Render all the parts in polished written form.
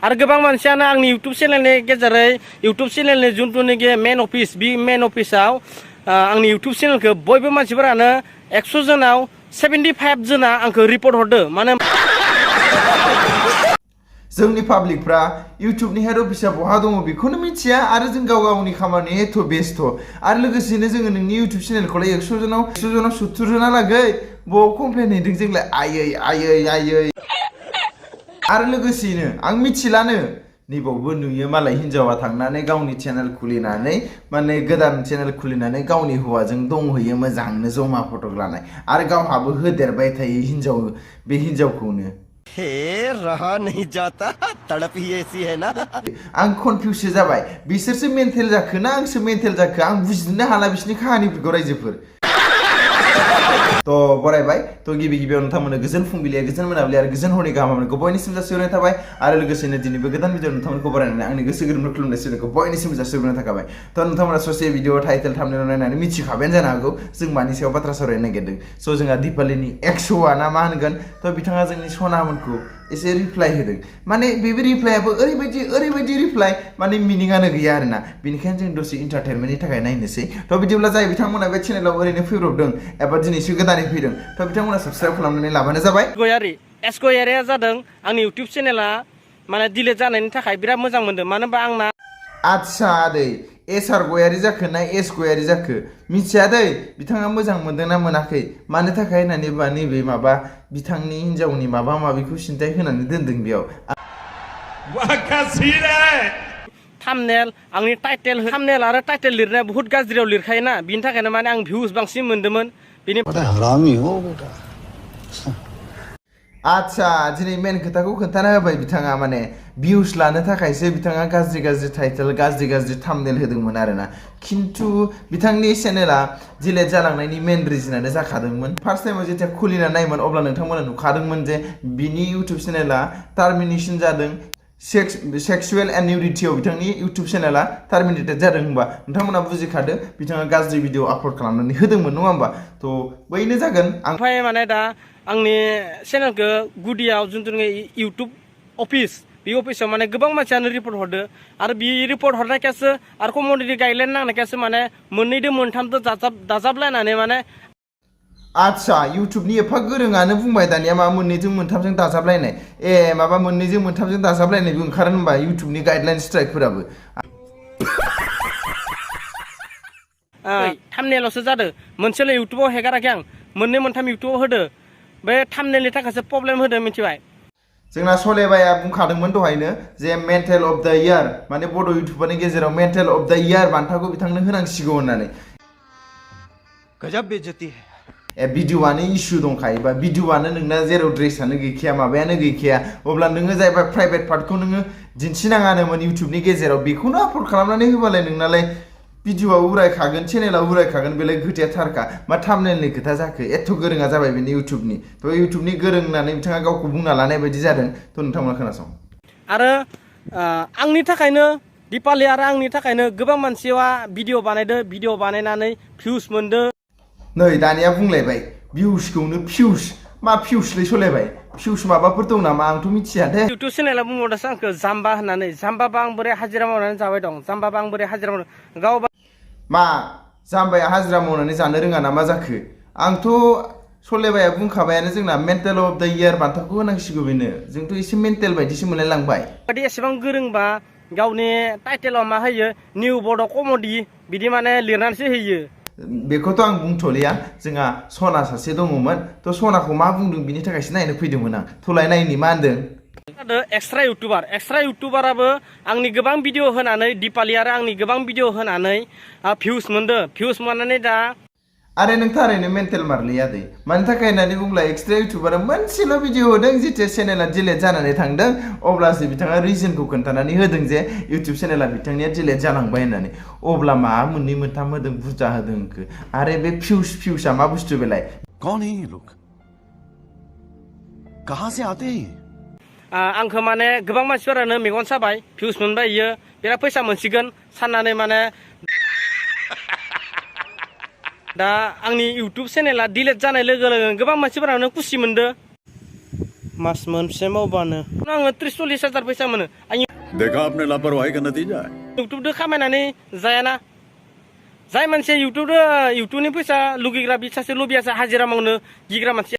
आरो गोबां मानसियानो आंनि इउटुब चेनेलनि गेजेरै इउटुब चेनेलनि जुनथुनिखि मेन अफिस बे मेन अफिसाव आंनि इउटुब चेनेलखौ बयबो मानसिफोरानो 100 जनाव 75 जना आंखौ रिपर्ट हरदो माने जोंनि पाब्लिकफ्रा इउटुबनि हेड अफिसा बहा दङ बेखौनो मिथिया आरो जों गाव गावनि खामानि एथ' बेस्थ' आरो लोगोसेनो जोङो नोंनि इउटुब चेनेलखौलाय 100 जनाव 70 जना लागै बबाव कमप्लेन हैदों जोंलाय आयै आरो लोगोसेनो आं मिथिलानो नैबावबो नुयो मालाय हिनजावा थांनानै गावनि चेनेल खुलिनानै माने गोदान चेनेल खुलिनानै गावनि हौवाजों दंहैयो मोजांनो जमा फट' लानाय आरो गावहाबो होदेरबाय थायो बे हिनजावखौनो हे रहा नहीं जाता तड़प ही ऐसी है ना आं कनफिउसो जाबाय बिसोरसो मेन्टेल जाखो ना आंसो मेन्टेल जाखो आं बुजिनो हाला बिसोरनि काहानिफोरखौ रायजोफोर तो बरायबाय तो गिबियाव नोंथांमोननो गोजोन फुंबिलि गोजोन मोनाबिलि आरो गोजोन हरनि गाहाम हामलायनायखौ बयनिसिम जासिहरनाय थाबाय आरो लोगोसेनो दिनैबो गोदान भिडिअ नोंथांमोनखौ बरायनानै आंनि गोसो गोरबोनिफ्राय खुलुमनाय सिबिनायखौ बयनिसिम जासिहरनाय थाखाबाय तो नोंथांमोना ससे भिडिअ टाइटेल थाम्बनेल नायनानै मिथिखाबायानो जानो हागौ जों मानि सायाव बाथ्रा सावरायनो नागिरदों स' जोंहा दिपालिनि एक्स'आ ना मा होनगोन तो बिथाङा जोंनि सनामोनखौ एसे रिप्लाइ होदों माने बेबो रिप्लाइआबो ओरैबायदि रिप्लाइ माने मिनिंआनो गैया आरोना बेनिखायनो जों दसे इन्टारटेनमेन्टनि थाखाय नायनोसै तो बिदिब्ला जाय बिथांमोना बे चेनेलाव ओरैनो फैब्रबदों एबा दिनैसो गोदानै फैदों तो बिथांमोना साबस्क्राइब खालामनानै लाबानो जाबाय गयारिया जादों आंनि इउटुब चेनेला माने डिलीट जानायनि थाखाय बिराद मोजां मोनदों मानो होनबा आंना आच्छा दै एस आर गयारि जाखो ना एस गयारि जाखो मिथिया दै बिथाङा मोजां मोनदों ना मोनाखै मानो थाखाय होननानै बा नैबे माबा बिथांनि हिनजावनि माबा माबिखौ सिन्थाय होनानै दोनदों बेयाव थाम्बनेल आंनि टाइटेल थाम्बनेल आरो टाइटेल लिरनाया बहुत गाज्रियाव लिरखायोना बिनि थाखायनो माने आं भिउस बांसिन मोन्दोंमोन बेनि हरामी हो बेटा आच्छा दिनै मेन खोथाखौ खोन्थाना होबाय बिथाङा माने भिउस लानो थाखायसो बिथाङा गाज्रि टाइटेल गाज्रि थाम्बनेल होदोंमोन आरोना खिन्थु बिथांनि चेनेला डिलीट जालांनायनि मेन रिजनानो जाखादोंमोन फार्स्ट टाइमाव जेथिया खुलिना नायमोन अब्ला नोंथांमोना नुखादोंमोन जे बिनि इउटुब चेनेला टार्मिनेसन जादों सेक्सुएल एन्ड निउडिटियाव बिथांनि इउटुब चेनेला टार्मिनेटेड जादों होनबा नोंथांमोना बुजिखादो बिथाङा गाज्रि भिडिअ आपल'ड खालामनानै होदोंमोन नङा होमबा थ' बैनो जागोन ओमफ्राय माने दा आंनि चेनेलखौ गुदियाव जिथुनाखि इउटुब अफिस बे अफिसाव माने गोबां मानसियानो रिपर्ट हरदो आरो बे रिपर्ट हरनायखायसो आरो कमिउनिटि गाइडलाइन नांनायखायसो माने मोननैदो मोनथामदो दाजाबलायनानै माने आच्छा इउटुबनि एफा गोरोङानो बुंबाय दानिया माबा मोननैजों मोनथामजों दाजाबलायनाय माबा मोननैजों मोनथामजों दाजाबलायनायबो ओंखारो होनबा इउटुबनि गाइडलाइन स्ट्राइकफोराबो थाम्बनेलआवसो जादों मोनसेल' इउटुबाव हेगाराखै आं मोननै मोनथाम इउटुबाव होदो बे थाम्बनेलनि थाखायसो प्रब्लेम होदो मिथिबाय जोंना सलेबाया बुंखादोंमोन दहायनो जे मेन्टेल अफ द इयार माने बड' इउटुबारनि गेजेराव मेन्टेल अफ द इयार बान्थाखौ बिथांनो होनांसिगौ होननानै गजब बेइज्जती है भिडिअआनो इसु दंखायोबा भिडिअआनो नोंना जेराव ड्रेसआनो गैखाया माबायानो गैखाया अब्ला नोङो जायबा प्राइभेट पार्टखौ नोङो दिन्थिनाङानोमोन इउटुबनि गेजेराव बेखौनो आपल'ड खालामनानै होबालाय नोंनालाय भिडिअआ उरायखागोन चेनेला उरायखागोन बेलाय खोथाया थारखा मा थाम्बनेलनि खोथा जाखो एथ' गोरोङा जाबाय बेनि इउटुबनि थ' इउटुबनि गोरों होननानै बिथाङा गावखौ बुंना लानाय बायदि जादों थ' नोंथांमोना खोनासं आरो आंनि थाखायनो दिपालि आरो आंनि थाखायनो गोबां मानसिया भिडिअ बानायदो भिडिअ बानायनानै भिउस मोनदो नै दानिया बुंलायबाय भिउसखौनो फिउस मा फिउसलै सलायबाय फिउस माबाफोर दं नामा आंथ' मिथिया दे इउटुब चेनेला बुंहरदोंसो आंखौ जाम्बा होननानै जाम्बाबा आं बोरै हाजिरा मावनानै जाबाय दं जाम्बाबा आं बोरै हाजिरा मावनानै गावबा मा जाम्बाया हाजिरा मावनानै जानो रोङा ना मा जाखो आंथ' सलेबाया बुंखाबायानो जोंना मेन्टेल अफ द इयार बान्थाखौ होनांसिगौ बेनो जोंथ' एसे मेन्टेल बायदिसो मोनलायलांबाय बायदि एसेबां गोरोंबा गावनि टाइटेलाव मा होयो निउ बड' कमेडि बिदि माने लिरनानैसो होयो बेखौथ' आं बुंथ'लिया जोंहा सना सासे दङमोन थ' सनाखौ मा बुंदों बिनि थाखायसो नायनो फैदोंमोन आं थलाय नायनि मा होनदों एक्सट्रा इउटुबाराबो आंनि गोबां भिडिअ होनानै दिपालि आरो आंनि गोबां भिडिअ होनानै भिउस मोनदो भिउस मोननानै दा आरे नों थारैनो मेन्टेल मारलै आदै मानि थाखाय होननानै बुंब्ला एक्सट्रा इउटुबारा मोनसेल' भिडिअ होदों जेथिया चेनेला डिलीट जानानै थांदों अब्लासो बिथाङा रिजनखौ खोन्थानानै होदों जे इउटुब चेनेला बिथांनिया डिलीट जालांबाय होननानै अब्ला मा मोननै मोनथाम होदों बुरजा होदों आरे बे फिउसआ मा बुस्थु बेलाय कौन है ये लोग कहां से आते हैं आंखौ माने गोबां मानसिफोरानो मेगन साबाय भिउस मोनबाय इयो बिराद फैसा मोनसिगोन साननानै माने दा आंनि इउटुब चेनेला डिलीट जानाय लोगो लोगो गोबां मानसिफोरानो खुसि मोनदो मास मोनसे मावबानो आङो 30-40 फैसा मोनो आं देखा आपने लापरवाही का नतीजा है इउटुबदो खामायनानै जायाना जाय मानसिया इउटुबनि फैसा लुगैग्रा बि सासे लुबैयासो हाजिरा मावनो गिग्रा मानसि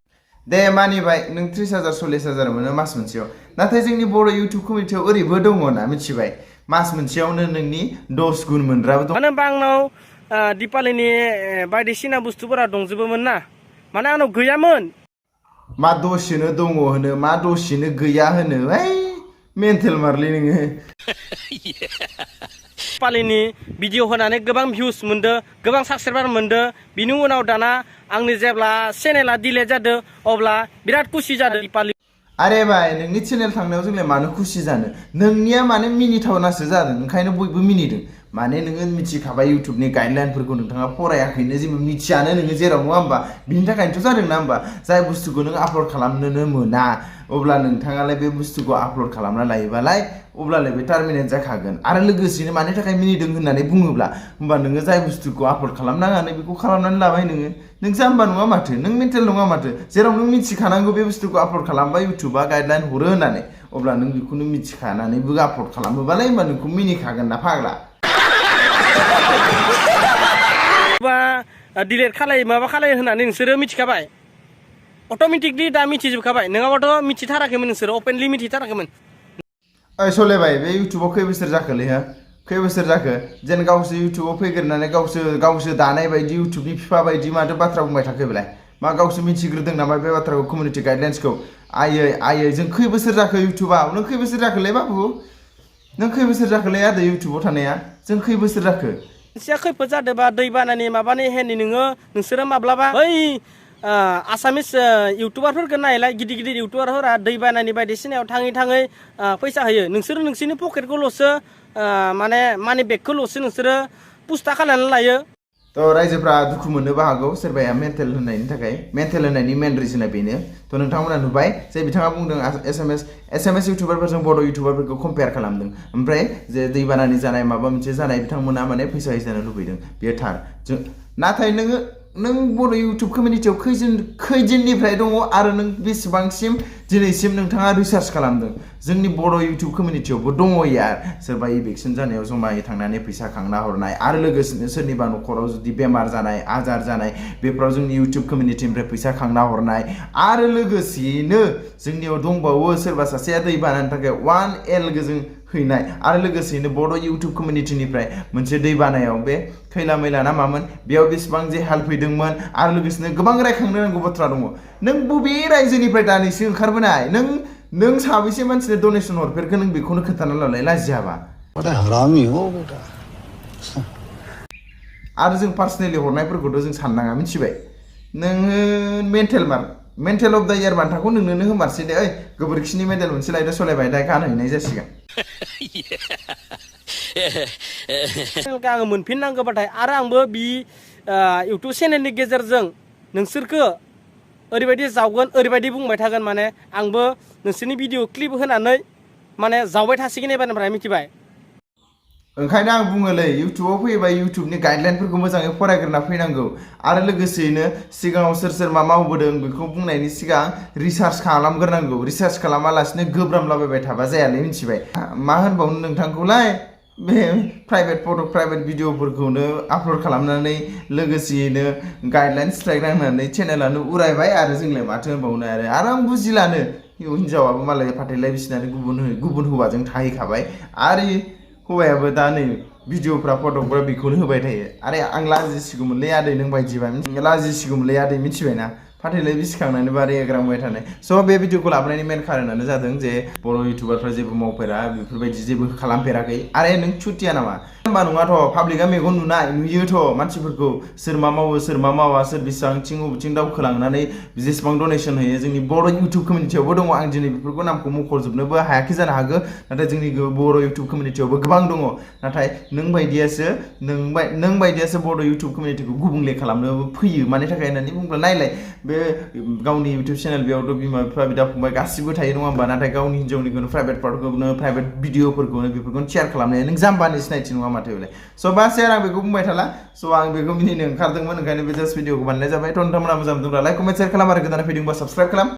दे मानिबाय नों 30,000-40,000 मोनो मास मोनसेयाव नाथाय जोंनि बर' इउटुब कमिटियाव ओरैबो दङ ना मिथिबाय मास मोनसेयावनो नोंनि 10 गुन मोनग्राबो दं मानो होनबा आंनाव दिपालिनि बायदिसिना बुस्थुफोरा दंजोबोमोन ना माने आंनाव गैयामोन मा दसेनो दङ होनो मा दसेनो गैया होनो ओइ मेन्टेल मारलै नोङो दिपालिनि भिडिअ होनानै गोबां भिउस मोनदो गोबां साबस्क्राइबार मोनदो बिनि उनाव दाना आंनि जेब्ला चेनेला डिलेट जादो अब्ला बिराद खुसि जादो दिपालि आरे भाई नोंनि चेनेल थांनायाव जोंलाय मानो खुसि जानो नोंनिया माने मिनिथावनासो जादों ओंखायनो बयबो मिनिदों माने नोङो मिथिखाबाय इउटुबनि गाइडलाइनफोरखौ नोंथाङा फरायाखैनो जेबो मिथियानो नोङो जेराव नङा होमबा बिनि थाखायनोथ' जादों ना होमबा जाय बुस्थुखौ नों आपल'ड खालामनोनो मोना अब्ला नोंथाङालाय बे बुस्थुखौ आपल'ड खालामना लायोबालाय अब्लालाय बे टार्मिनेट जाखागोन आरो लोगोसेनो मानि थाखाय मिनिदों होननानै बुङोब्ला होमबा नोङो जाय बुस्थुखौ आपल'ड खालामनाङानो बेखौ खालामनानै लाबाय नों जाम्बा नङा माथो नों मेन्टेल नङा माथो जेराव नों मिथिखानांगौ बे बुस्थुखौ आपल'ड खालामबा इउटुबा गाइडलाइन हरो होननानै अब्ला नों बेखौनो मिथिखानानैबो आपल'ड खालामोबालाय होमबा नोंखौ मिनिखागोन ना फाग्ला बा डिलेट खालाय माबा खालाय होननानै नोंसोरो मिथिखाबाय अट'मेटिकलि दा मिथिजोबखाबाय नङाबाथ' मिथिथाराखैमोन नोंसोरो अपेनलि मिथिथाराखैमोन ओइ सलेबाय बे इउटुबाव खै बोसोर जाखोलै हा खै बोसोर जाखो जेन गावसोर इउटुबाव फैग्रोनानै गावसोर दानाय बायदि इउटुबनि बिफा बायदि माथो बाथ्रा बुंबाय थाखो बेलाय मा गावसोर मिथिग्रोदों नामा बे बाथ्राखौ कमिउनिटि गाइडलाइन्सखौ आयै जों खै बोसोर जाखो इउटुबाव नों खै बोसोर जाखोलै बाबु नों खै बोसोर जाखोलै आदै इउटुबाव थानाया जों खै बोसोर जाखो मोनसेया खैफोद जादोंबा दैबानानि माबानि हेनि नोंसोरो माब्लाबा बै आसामिस इउटुबारफोरखौ नायलाय गिदिर इउटुबारफोरा दैबानानि बायदिसिनायाव थाङै फैसा होयो नोंसोरो नोंसोरनि पकेटखौल'सो माने मानि बेगखौल'सो नोंसोरो पुस्ता खालामनानै लायो थ' रायजोफ्रा दुखु मोननोबो हागौ सोरबाया मेन्टेल होननायनि थाखाय मेन्टेल होननायनि मेन रिजोना बेनो थ' नोंथांमोना नुबाय जे बिथाङा बुंदों एस इउटुबारफोरजों बर' इउटुबारफोरखौ कम्पेयार खालामदों ओमफ्राय जे दैबानानि जानाय माबा मोनसे जानाय बिथांमोना माने फैसा होजानो लुबैदों बेयो थार नाथाय नों बर' इउटुब कमिउनिटियाव खैदिननिफ्राय दङ आरो नों बेसेबांसिम दिनैसिम नोंथाङा रिसार्च खालामदों जोंनि बर' इउटुब कमिउनिटियावबो दङ यार सोरबा इलेक्सन जानायाव जमायै थांनानै फैसा खांना हरनाय आरो लोगोसेनो सोरनिबा न'खराव जुदि बेमार जानाय आजार जानाय बेफोराव जोंनि इउटुब कमिउनिटिनिफ्राय फैसा खांना हरनाय आरो लोगोसेनो जोंनियाव दंबावो सोरबा सासेया दै बानानि थाखाय 1L गोजों हैनाय आरो लोगोसेनो बर' इउटुब कमिउनिटिनिफ्राय मोनसे दै बानायाव बे खैला मैला ना मामोन बेयाव बेसेबां जे हेल्प हैदोंमोन आरो लोगोसेनो गोबां रायखांनो नांगौ बाथ्रा दङ नों बबे रायजोनिफ्राय दानिसो ओंखारबोनाय नों साबेसे मानसिनो डनेसन हरफेरखो नों बेखौनो खोन्थाना लालाय लाजियाबा हरामी हो बेटा आरो जों पार्सनेलि हरनायफोरखौथ' जों साननाङा मिथिबाय नोङो मेन्टेल अफ द इयार बान्थाखौ नोंनोनो होमारसै दे ओइ गोबोरखिनि मेडेल मोनसे लायदो सलायबाय दा गानहैनाय जासिगोन आङो मोनफिननांगौबाथाय आरो आंबो बि इउटुब चेनेलनि गेजेरजों नोंसोरखौ ओरैबायदि जावगोन ओरैबायदि बुंबाय थागोन माने आंबो नोंसोरनि भिडिअ क्लिप होनानै माने जावबाय थासिगोन एबारनिफ्राय मिथिबाय ओंखायनो आं बुङोलै इउटुबाव फैयोबा इउटुबनि गाइडलाइनफोरखौ मोजाङै फरायग्रोना फैनांगौ आरो लोगोसेयैनो सिगाङाव सोर मा मावबोदों बेखौ बुंनायनि सिगां रिसार्च खालामग्रोनांगौ रिसार्च खालामालासिनो गोब्रामलाबायबाय थाबा जायालै मिथिबाय मा होनबावनो नोंथांखौलाय बे प्राइभेट भिडिअफोरखौनो आपल'ड खालामनानै लोगोसेयैनो गाइडलाइन स्ट्राइक नांनानै चेनेलानो उरायबाय आरो जोंलाय माथो होनबावनो आरो आं बुजिलानो हिनजावाबो मालाय फाथैलाय बिसिनानै गुबुन हौवाजों थाहैखाबाय आरो हौवायाबो दा नै भिडिअफ्रा फटकफ्रा बेखौनो होबाय थायो आरे आं लाजिसिगौमोनलै आदै नों बायदिबा लाजिसिगौमोनलै आदै मिथिबायना फाथैलाय बिसिखांनानै बारे एग्रांबाय थानाय स' बे भिडिअखौ लाबोनायनि मेन खारनानो जादों जे बर' इउटुबारफ्रा जेबो मावफेरा बेफोरबायदि जेबो खालामफेराखै आरे नों छुटिया नामा होनबा नङाथ' पाब्लिकआ मेगन नुयोथ' मानसिफोरखौ सोर मा मावो सोर मा मावा सोर बेसेबांथिं बबेथिं दावखोलांनानै जेसेबां डनेसन होयो जोंनि बर' इउटुब कमिउनिटियावबो दङ आं दिनै बेफोरखौ नामखौ मख'जोबनोबो हायाखै जानो हागौ नाथाय जोंनि बर' इउटुब कमिउनिटियावबो गोबां दङ नाथाय नों बायदियासो बर' इउटुब कमिउनिटिखौ गुबुंले खालामनो फैयो मानि थाखाय होननानै बुंब्ला नायलाय बे गावनि इउटुब चेनेल बेयावथ' बिमा बिफा बिदा फंबाय गासिबो थायो नङा होमबा नाथाय गावनि हिन्जावनिखौनो प्राइभेट पार्टखौनो प्राइभेट भिडिअफोरखौनो बेफोरखौनो शेयार खालामनाया नों जाम्बानि सिनायथि नङा माथो बेलाय स' बास आं बेखौ बुंबाय थाला स' आं बेखौ मिनिनो ओंखारदोंमोन ओंखायनो बे जास्ट भिडिअखौ बानायनाय जाबाय थ' नोंथांमोना मोजां मोनदोंब्ला लाइक कमेन्ट शेयार खालाम आरो गोदान फैदोंबा साबस्क्राइब खालाम